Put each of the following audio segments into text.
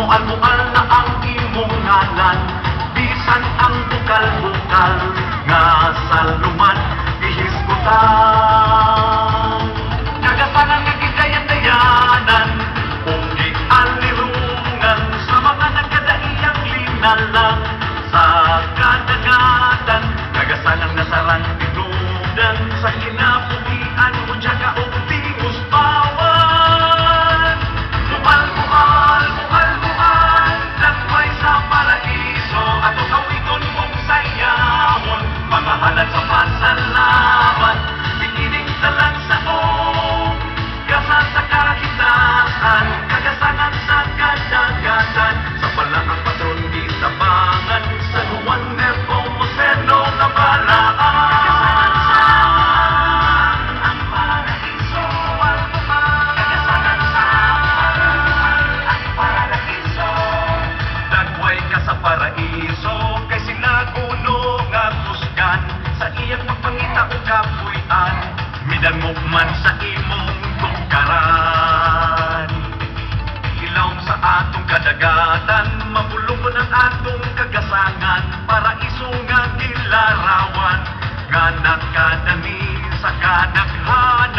mual-mual na ang imong ngalan, bisan ang bukal-bukal nga saluman gihisgutan. Kagasanan nga gidayan-dayanan, kung gialirungan sa mga nagkadaiyang linalang sa kadagatan. Kagasanan nga sarang tinudan sa kinapugian mo tsaka o tingos bawan. Mual-mual, mual-mual, lagway sa paraiso, ato kawigon mong sayahon, mga halad sa pasalamat, bikining talang saong, gasa sa kahitaan, kagasangan sa kadagatan, sa pala ang patron di tabangan, sa Juan Nepomuceno na balaan. Ang paraiso, mual-mual, kagasangan sa ang paraiso. Dagway ka sa paraiso, kay sinaguno nga tusgan, sa iyang magpangita o kapuy-an, midangog man sa imong tungkaran. Ilaw sa atong kadagatan, mapulungon ang atong kagasangan, paraiso nga gilarawan, nga nakadani sa kadaghanan.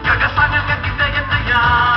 Kagasangan nga gidayan-dayan,